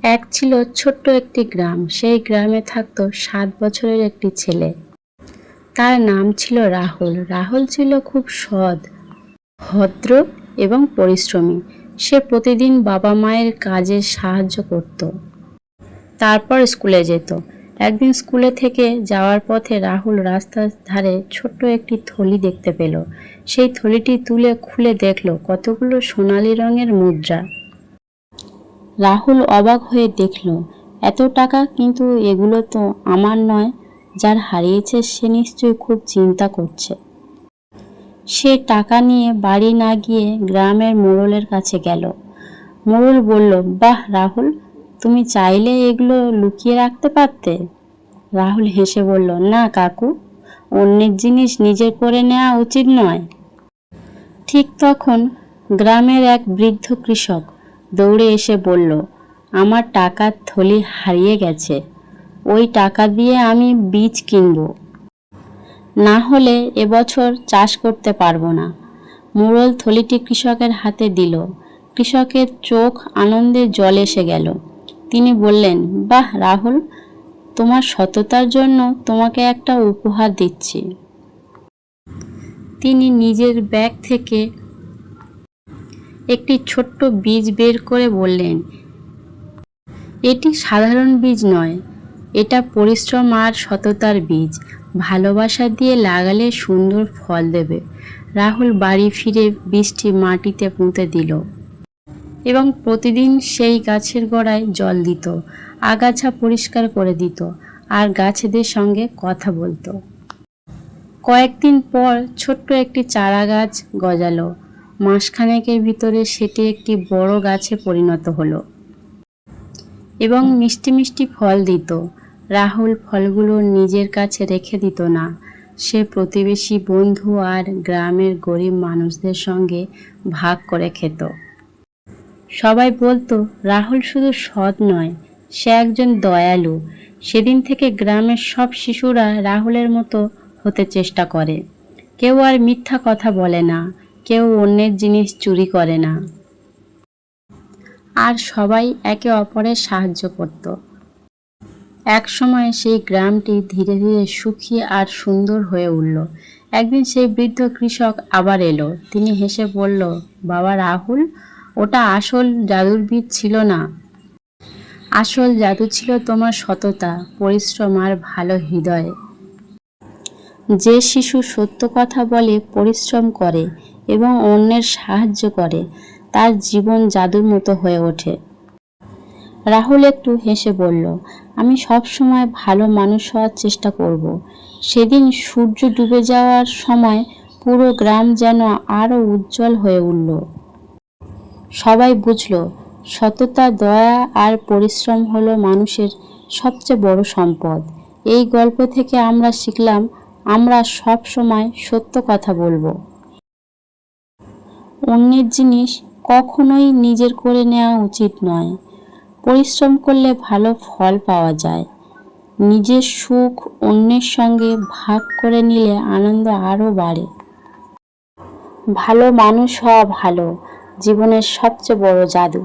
এক ছিল ছোট্ট একটি গ্রাম। সেই গ্রামে থাকতো 7 বছরের একটি ছেলে। তার নাম ছিল রাহুল। রাহুল ছিল খুব সৎ, ভদ্র এবং পরিশ্রমী। সে প্রতিদিন বাবা মায়ের কাজে সাহায্য করত, তারপর স্কুলে যেত। একদিন স্কুলে থেকে যাওয়ার পথে রাহুল রাস্তার ধারে ছোট্ট একটি থলি দেখতে পেল। সেই থলিটি তুলে খুলে দেখল কতগুলো সোনালী রঙের মুদ্রা। রাহুল অবাক হয়ে দেখল, এত টাকা, কিন্তু এগুলো তো আমার নয়। যার হারিয়েছে সে নিশ্চয়ই খুব চিন্তা করছে। সে টাকা নিয়ে বাড়ি না গিয়ে গ্রামের মোড়লের কাছে গেল। মোড়ল বলল, বাহ রাহুল, তুমি চাইলে এগুলো লুকিয়ে রাখতে পারতে। রাহুল হেসে বলল, না কাকু, অন্যের জিনিস নিজের করে নেওয়া উচিত নয়। ঠিক তখন গ্রামের এক বৃদ্ধ কৃষক দৌড়ে এসে বলল, আমার টাকার থলি হারিয়ে গেছে। ওই টাকা দিয়ে আমি বীজ কিনব, না হলে এবছর চাষ করতে পারবো না। মোড়ল থলিটি কৃষকের হাতে দিল। কৃষকের চোখ আনন্দে জল এসে গেল। তিনি বললেন, বাহ রাহুল, তোমার সততার জন্য তোমাকে একটা উপহার দিচ্ছি। তিনি নিজের ব্যাগ থেকে একটি ছোট্ট বীজ বের করে বললেন, এটি সাধারণ বীজ নয়, এটা পরিশ্রম আর সততার বীজ। ভালোবাসা দিয়ে লাগালে সুন্দর ফল দেবে। রাহুল বাড়ি ফিরে বীজটি মাটিতে পুঁতে দিল এবং প্রতিদিন সেই গাছের গোড়ায় জল দিত, আগাছা পরিষ্কার করে দিত আর গাছেদের সঙ্গে কথা বলতো। কয়েকদিন পর ছোট্ট একটি চারা গাছ গজালো। মাসখানেকের ভিতরে সেটি একটি বড় গাছে পরিণত হলো এবং মিষ্টি মিষ্টি ফল দিত। রাহুল ফলগুলো নিজের কাছে রেখে দিত না, সে প্রতিবেশী, বন্ধু আর গ্রামের গরিব মানুষদের সঙ্গে ভাগ করে খেত। সবাই বলতো, রাহুল শুধু সৎ নয়, সে একজন দয়ালু। সেদিন থেকে গ্রামের সব শিশুরা রাহুলের মতো হতে চেষ্টা করে। কেউ আর মিথ্যা কথা বলে না, কেউ অন্যের জিনিস চুরি করে না, আর সবাই একে অপরের সাহায্য করত। এক সময় সেই গ্রামটি ধীরে ধীরে সুখী আর সুন্দর হয়ে উঠল। একদিন সেই বৃদ্ধ কৃষক আবার এলো। তিনি হেসে বলল, বাবা রাহুল, ওটা আসল জাদুর বীজ ছিল না। আসল জাদু ছিল তোমার সততা, পরিশ্রম আর ভালো হৃদয়। যে শিশু সত্য কথা বলে, পরিশ্রম করে এবং অন্যের সাহায্য করে, তার জীবন জাদুর মতো হয়ে ওঠে। রাহুল একটু হেসে বলল, আমি সব সময় ভালো মানুষ হওয়ার চেষ্টা করব। সেদিন সূর্য ডুবে যাওয়ার সময় পুরো গ্রাম যেন আরও উজ্জ্বল হয়ে উঠল। সবাই বুঝল, সততা, দয়া আর পরিশ্রম হলো মানুষের সবচেয়ে বড় সম্পদ। এই গল্প থেকে আমরা শিখলাম, আমরা সব সময় সত্য কথা বলবো। অন্যের জিনিস কখনোই নিজের করে নেওয়া উচিত নয়। পরিশ্রম করলে ভালো ফল পাওয়া যায়। নিজের সুখ অন্যের সঙ্গে ভাগ করে নিলে আনন্দ আরও বাড়ে। ভালো মানুষ হওয়া ভালো জীবনের সবচেয়ে বড় জাদু।